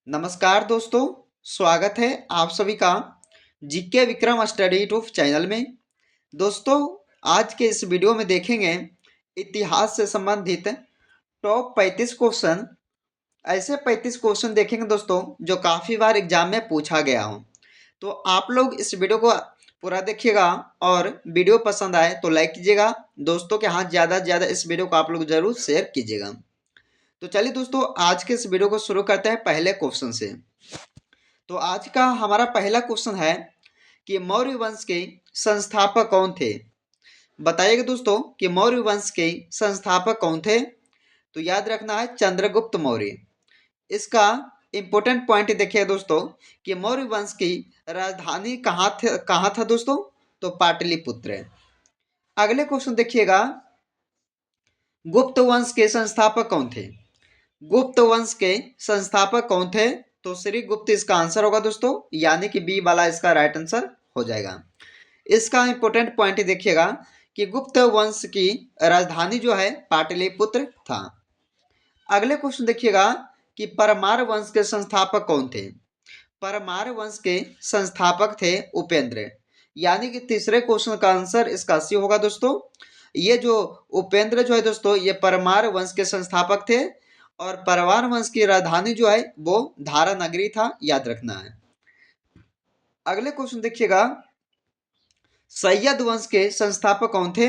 नमस्कार दोस्तों, स्वागत है आप सभी का GK Vikram study YouTube channel में। दोस्तों, आज के इस वीडियो में देखेंगे इतिहास से संबंधित टॉप 35 क्वेश्चन। ऐसे 35 क्वेश्चन देखेंगे दोस्तों जो काफ़ी बार एग्जाम में पूछा गया हो। तो आप लोग इस वीडियो को पूरा देखिएगा और वीडियो पसंद आए तो लाइक कीजिएगा। दोस्तों के हाथ ज़्यादा से ज़्यादा इस वीडियो को आप लोग जरूर शेयर कीजिएगा। तो चलिए दोस्तों, आज के इस वीडियो को शुरू करते हैं पहले क्वेश्चन से। तो आज का हमारा पहला क्वेश्चन है कि मौर्य वंश के संस्थापक कौन थे। बताइएगा दोस्तों कि मौर्य वंश के संस्थापक कौन थे। तो याद रखना है चंद्रगुप्त मौर्य। इसका इंपॉर्टेंट पॉइंट देखिए दोस्तों कि मौर्य वंश की राजधानी कहाँ था दोस्तों, तो पाटलिपुत्र है। अगले क्वेश्चन देखिएगा, गुप्त वंश के संस्थापक कौन थे। गुप्त वंश के संस्थापक कौन थे, तो श्री गुप्त इसका आंसर होगा दोस्तों, यानी कि बी वाला इसका राइट आंसर हो जाएगा। इसका इंपॉर्टेंट पॉइंट देखिएगा कि गुप्त वंश की राजधानी जो है पाटलिपुत्र था। अगले क्वेश्चन देखिएगा कि परमार वंश के संस्थापक कौन थे। परमार वंश के संस्थापक थे उपेंद्र, यानी कि तीसरे क्वेश्चन का आंसर इसका सी होगा दोस्तों। ये जो उपेंद्र जो है दोस्तों, ये परमार वंश के संस्थापक थे और परमार वंश की राजधानी जो है वो धारा नगरी था, याद रखना है। अगले क्वेश्चन देखिएगा, सैयद वंश के संस्थापक कौन थे।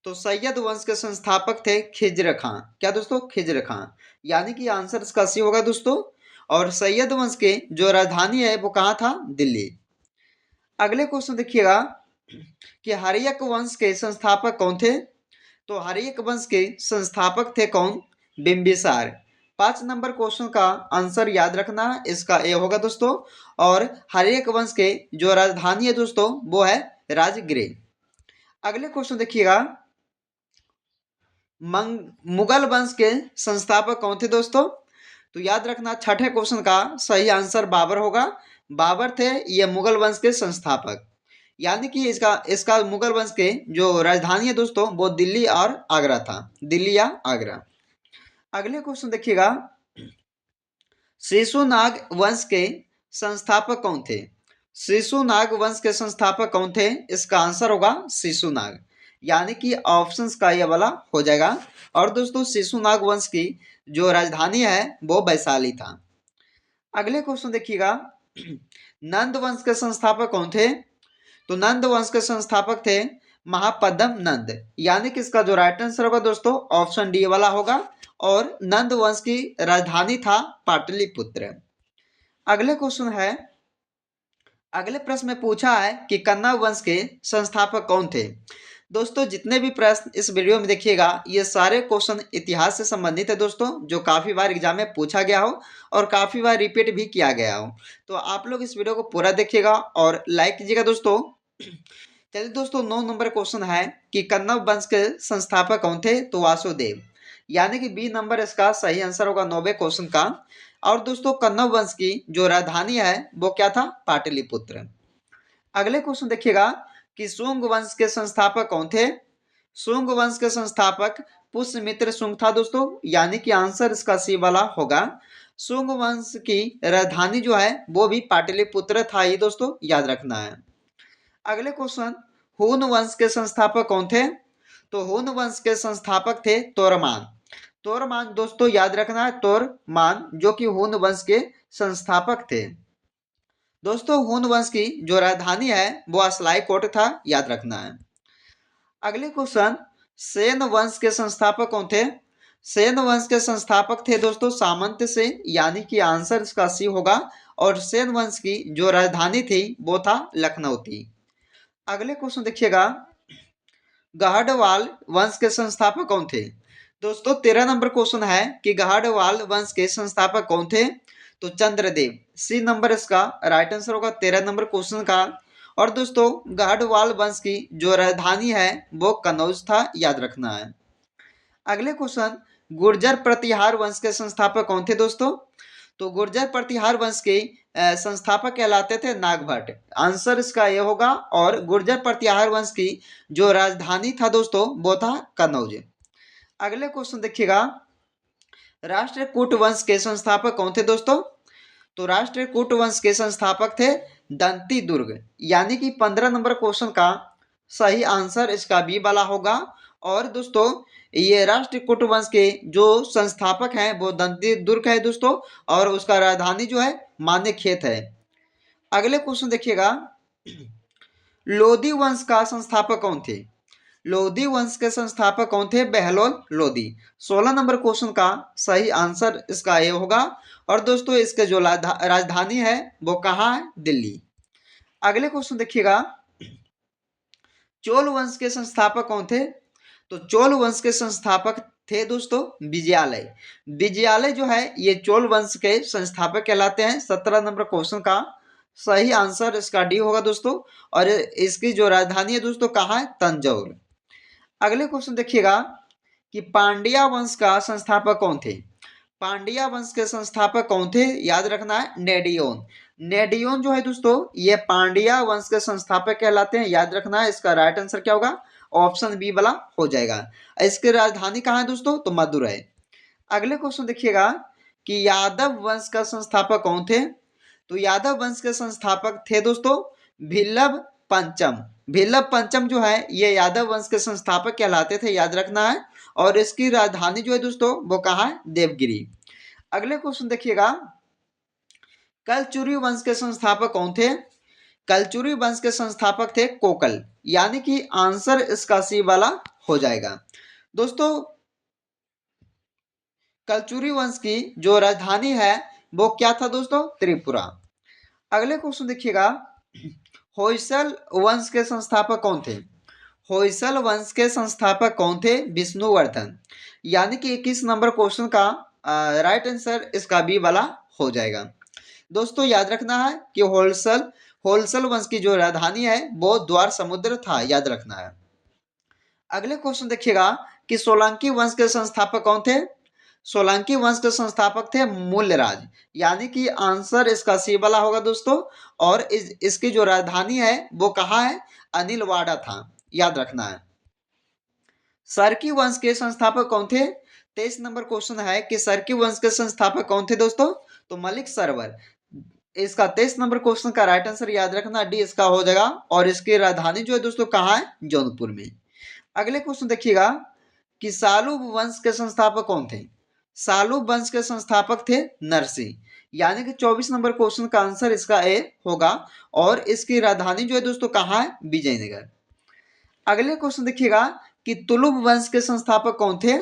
तो सैयद वंश के संस्थापक थे खिज्र खां। क्या दोस्तों, खिज्र खां, यानी कि आंसर इसका सी होगा दोस्तों। और सैयद वंश के जो राजधानी है वो कहाँ था, दिल्ली। अगले क्वेश्चन देखिएगा कि हर्यक वंश के संस्थापक कौन थे। तो हर्यक वंश के संस्थापक थे कौन, बिंबिसार। 5 नंबर क्वेश्चन का आंसर याद रखना, इसका ए होगा दोस्तों। और हर्यक वंश के जो राजधानी है दोस्तों वो है राजगृह। अगले क्वेश्चन देखिएगा, मुगल वंश के संस्थापक कौन थे दोस्तों। तो याद रखना, छठे क्वेश्चन का सही आंसर बाबर होगा। बाबर थे ये मुगल वंश के संस्थापक, यानी कि इसका इसका मुगल वंश के जो राजधानी है दोस्तों वो दिल्ली और आगरा था, दिल्ली या आगरा। अगले क्वेश्चन देखिएगा, शिशुनाग वंश के संस्थापक कौन थे। शिशुनाग वंश के संस्थापक कौन थे, इसका आंसर होगा शिशुनाग, यानी कि ऑप्शंस का ये वाला हो जाएगा। और दोस्तों शिशुनाग वंश की जो राजधानी है वो वैशाली था। अगले क्वेश्चन देखिएगा, नंद वंश के संस्थापक कौन थे। तो नंद वंश के संस्थापक थे महापद्म नंद, यानी कि इसका जो राइट आंसर होगा दोस्तों ऑप्शन डी वाला होगा। और नंद वंश की राजधानी था पाटलिपुत्र। अगले क्वेश्चन है, अगले प्रश्न में पूछा है कि कन्नव वंश के संस्थापक कौन थे। दोस्तों जितने भी प्रश्न इस वीडियो में देखिएगा ये सारे क्वेश्चन इतिहास से संबंधित है दोस्तों, जो काफ़ी बार एग्जाम में पूछा गया हो और काफ़ी बार रिपीट भी किया गया हो। तो आप लोग इस वीडियो को पूरा देखिएगा और लाइक कीजिएगा दोस्तों। चलिए दोस्तों, 9 नंबर क्वेश्चन है कि कन्नव वंश के संस्थापक कौन थे। तो वासुदेव, यानी कि बी नंबर इसका सही आंसर होगा 9वें क्वेश्चन का। और दोस्तों कन्नव वंश की जो राजधानी है वो क्या था, पाटलिपुत्र। अगले क्वेश्चन देखिएगा कि शुंग वंश के संस्थापक कौन थे। शुंग वंश के संस्थापक पुष्यमित्र शुंग था दोस्तों, यानी कि आंसर इसका सी वाला होगा। शुंग वंश की राजधानी जो है वो भी पाटलिपुत्र था ही दोस्तों, याद रखना है। अगले क्वेश्चन, हून वंश के संस्थापक कौन थे। तो हून वंश के संस्थापक थे तोरमान। तोरमान दोस्तों याद रखना है, तोरमान जो कि हून वंश के संस्थापक थे। दोस्तों हून वंश की जो राजधानी है वो असलाई कोट था, याद रखना है। अगले क्वेश्चन, सेन वंश के संस्थापक कौन थे। सेन वंश के संस्थापक थे दोस्तों सामंत सेन, यानी कि आंसर इसका सी होगा। और सेन वंश की जो राजधानी थी वो था लखनऊ थी। अगले क्वेश्चन देखिएगा, गहडवाल वंश के संस्थापक कौन थे। दोस्तों 13 नंबर क्वेश्चन है कि गहडवाल वंश के संस्थापक कौन थे। तो चंद्रदेव, सी नंबर इसका राइट आंसर होगा 13 नंबर क्वेश्चन का। और दोस्तों गहडवाल वंश की जो राजधानी है वो कनौज था, याद रखना है। अगले क्वेश्चन, गुर्जर प्रतिहार वंश के संस्थापक कौन थे दोस्तों। तो गुर्जर प्रतिहार वंश के संस्थापक कहलाते थे नागभट्ट, आंसर इसका ये होगा। और गुर्जर प्रतिहार वंश की जो राजधानी था दोस्तों वो था कनौज। अगले क्वेश्चन देखिएगा, राष्ट्रकूट वंश के संस्थापक कौन थे दोस्तों। तो राष्ट्रकूट वंश के संस्थापक थे दंती दुर्ग, यानी कि 15 नंबर क्वेश्चन का सही आंसर इसका बी वाला होगा। और दोस्तों ये राष्ट्रकूट वंश के जो संस्थापक हैं वो दंती दुर्ग है दोस्तों, और उसका राजधानी जो है मानेखेत है। अगले क्वेश्चन देखिएगा, लोधी वंश का संस्थापक कौन थे? लोधी वंश के संस्थापक कौन थे? बहलोल लोधी। 16 नंबर क्वेश्चन का सही आंसर इसका ये होगा। और दोस्तों इसके जो राजधानी है वो कहाँ है? दिल्ली। अगले क्वेश्चन देखिएगा, चोल वंश के संस्थापक कौन थे? तो चोल वंश के संस्थापक थे दोस्तों विजयालय। विजयालय जो है ये चोल वंश के संस्थापक कहलाते हैं। 17 नंबर क्वेश्चन का सही आंसर इसका डी होगा दोस्तों। और इसकी जो राजधानी है दोस्तों कहाँ है? तंजौर। अगले क्वेश्चन देखिएगा कि पांड्या वंश का संस्थापक कौन थे? पांड्या वंश के संस्थापक कौन थे? याद रखना है नेडियोन। नेडियोन जो है दोस्तों ये पांड्या वंश के संस्थापक कहलाते हैं। याद रखना है, इसका राइट आंसर क्या होगा? ऑप्शन बी वाला हो जाएगा। इसकी राजधानी कहाँ है दोस्तों? तो मदुरै। अगले क्वेश्चन देखिएगा कि यादव वंश का संस्थापक कौन थे? तो यादव वंश के संस्थापक थे दोस्तों भिल्लभ पंचम। भिल्लभ पंचम जो है ये यादव वंश के संस्थापक कहलाते थे। याद रखना है। और इसकी राजधानी जो है दोस्तों वो कहाँ है? देवगिरी। अगले क्वेश्चन देखिएगा, कलचुरी वंश के संस्थापक कौन थे? कलचुरी वंश के संस्थापक थे कोकल, यानी कि आंसर इसका सी वाला हो जाएगा। दोस्तों कलचुरी वंश की जो राजधानी है वो क्या था दोस्तों? त्रिपुरा। अगले क्वेश्चन देखिएगा, होयसल वंश के संस्थापक कौन थे? होयसल वंश के संस्थापक कौन थे? विष्णुवर्धन। यानी कि 21 नंबर क्वेश्चन का राइट आंसर इसका बी वाला हो जाएगा। दोस्तों याद रखना है कि होयसल वंश की जो राजधानी है वो द्वार समुद्र था। याद रखना है। अगले क्वेश्चन देखिएगा कि सोलंकी वंश के संस्थापक कौन थे? सोलंकी वंश के संस्थापक थे मूल्यराज, यानी कि आंसर इसका सी वाला होगा दोस्तों। और इसकी जो राजधानी है वो कहाँ है? अनिलवाड़ा था। याद रखना है। सरकी वंश के संस्थापक कौन थे? 23 नंबर क्वेश्चन है कि सरकी वंश के संस्थापक कौन थे दोस्तों? तो मलिक सरवर। इसका 23 नंबर क्वेश्चन का राइट आंसर याद रखना डी इसका हो जाएगा। और इसकी राजधानी जो है दोस्तों कहाँ है? जौनपुर में। अगले क्वेश्चन देखिएगा कि सालू वंश के संस्थापक कौन थे? सालू वंश के संस्थापक थे नरसिंह, यानी कि 24 नंबर क्वेश्चन का आंसर इसका ए होगा। और इसकी राजधानी जो है दोस्तों कहाँ है? विजयनगर। अगले क्वेश्चन देखिएगा कि तुलुब वंश के संस्थापक कौन थे?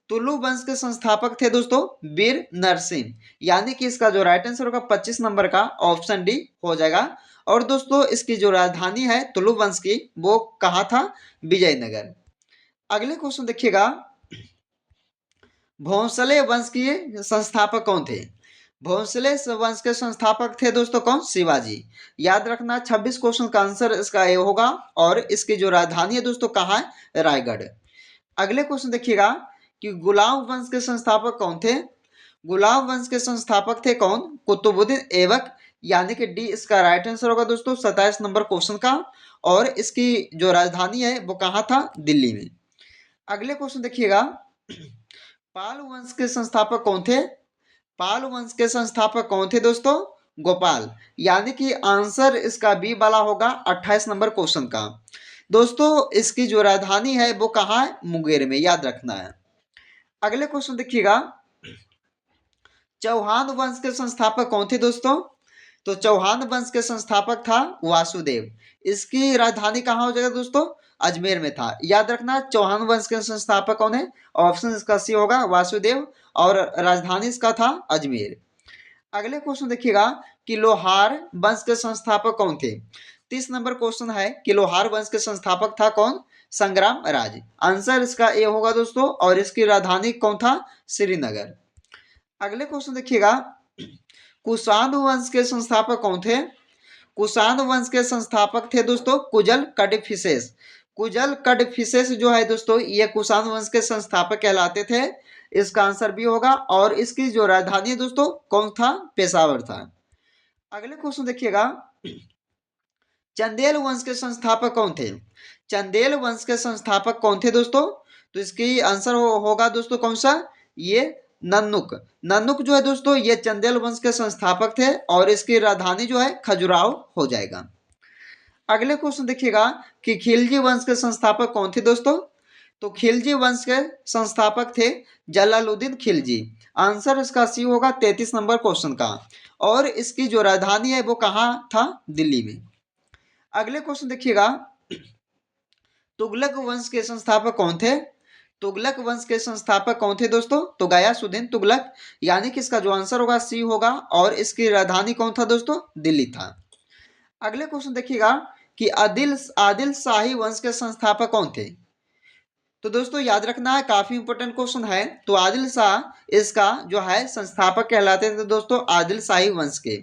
तुलुब वंश के संस्थापक थे दोस्तों वीर नरसिंह, यानी कि इसका जो राइट आंसर होगा 25 नंबर का ऑप्शन डी हो जाएगा। और दोस्तों इसकी जो राजधानी है तुलुब वंश की वो कहाँ था? विजयनगर। अगले क्वेश्चन देखिएगा, भोंसले वंश के संस्थापक कौन थे? भोंसले वंश के संस्थापक थे दोस्तों कौन? शिवाजी। याद रखना 26 क्वेश्चन का आंसर इसका ये होगा। और इसकी जो राजधानी है दोस्तों कहाँ है? रायगढ़। अगले क्वेश्चन देखिएगा कि गुलाम वंश के संस्थापक कौन थे? गुलाम वंश के संस्थापक थे कौन? कुतुबुद्दीन ऐबक, यानी कि डी इसका राइट आंसर होगा दोस्तों 27 नंबर क्वेश्चन का। और इसकी जो राजधानी है वो कहाँ था? दिल्ली में। अगले क्वेश्चन देखिएगा, पाल वंश के संस्थापक कौन थे? पाल वंश के संस्थापक कौन थे दोस्तों? गोपाल, यानी कि आंसर इसका बी वाला होगा 28 नंबर क्वेश्चन का। दोस्तों इसकी जो राजधानी है वो कहाँ है? मुंगेर में। याद रखना है। अगले क्वेश्चन देखिएगा, चौहान वंश के संस्थापक कौन थे दोस्तों? तो चौहान वंश के संस्थापक था वासुदेव। इसकी राजधानी कहाँ हो जाएगा दोस्तों? अजमेर में था। याद रखना चौहान वंश के संस्थापक कौन है? ऑप्शन इसका सी होगा वासुदेव। और राजधानी इसका था अजमेर। अगले क्वेश्चन देखिएगा कि लोहार वंश के संस्थापक कौन थे? 30 नंबर क्वेश्चन है कि लोहार वंश के संस्थापक था कौन? संग्राम राज। आंसर इसका ए होगा दोस्तों। और इसकी राजधानी कौन था? श्रीनगर। अगले क्वेश्चन देखिएगा, कुषाण वंश के संस्थापक कौन थे? कुषाण वंश के संस्थापक थे दोस्तों कुजल कड़फिसेस। कुजल कड़फिसेस जो है दोस्तों ये कुषाण वंश के संस्थापक कहलाते थे। इसका आंसर भी होगा। और इसकी जो राजधानी है दोस्तों कौन था? पेशावर था। अगले क्वेश्चन देखिएगा, चंदेल वंश के संस्थापक कौन थे? चंदेल वंश के संस्थापक कौन थे दोस्तों? तो इसकी आंसर होगा दोस्तों कौन सा? ये नन्नुक। नन्नुक जो है दोस्तों ये चंदेल वंश के संस्थापक थे और इसकी राजधानी जो है खजुराहो हो जाएगा। अगले क्वेश्चन देखिएगा कि खिलजी वंश के संस्थापक कौन थे दोस्तों? तो खिलजी वंश के संस्थापक थे जलालुद्दीन खिलजी। आंसर इसका सी होगा 33 नंबर क्वेश्चन का। और इसकी जो राजधानी है वो कहाँ था? दिल्ली में। अगले क्वेश्चन देखिएगा, तुगलक वंश के संस्थापक कौन थे? तुगलक वंश के संस्थापक कौन थे दोस्तों? तो गयासुद्दीन तुगलक, यानी कि इसका जो आंसर होगा सी होगा। और इसकी राजधानी कौन था दोस्तों? दिल्ली था। अगले क्वेश्चन देखिएगा कि आदिल आदिल शाही वंश के संस्थापक कौन थे? तो दोस्तों याद रखना है, काफी इंपोर्टेंट क्वेश्चन है। तो आदिल शाह इसका जो है संस्थापक कहलाते थे दोस्तों, आदिल शाही वंश के।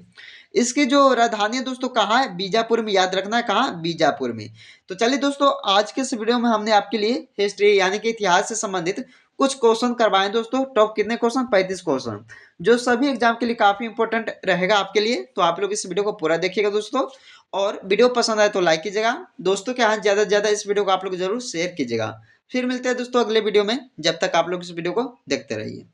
इसकी जो राजधानी है दोस्तों कहाँ है? बीजापुर में। याद रखना है कहाँ? बीजापुर में। तो चलिए दोस्तों, आज के इस वीडियो में हमने आपके लिए हिस्ट्री यानी कि इतिहास से संबंधित कुछ क्वेश्चन करवाए दोस्तों। टॉप कितने क्वेश्चन? 35 क्वेश्चन, जो सभी एग्जाम के लिए काफी इंपॉर्टेंट रहेगा आपके लिए। तो आप लोग इस वीडियो को पूरा देखिएगा दोस्तों। और वीडियो पसंद आए तो लाइक कीजिएगा, दोस्तों के हाथ ज्यादा से ज्यादा इस वीडियो को आप लोग जरूर शेयर कीजिएगा। फिर मिलते हैं दोस्तों अगले वीडियो में। जब तक आप लोग इस वीडियो को देखते रहिए।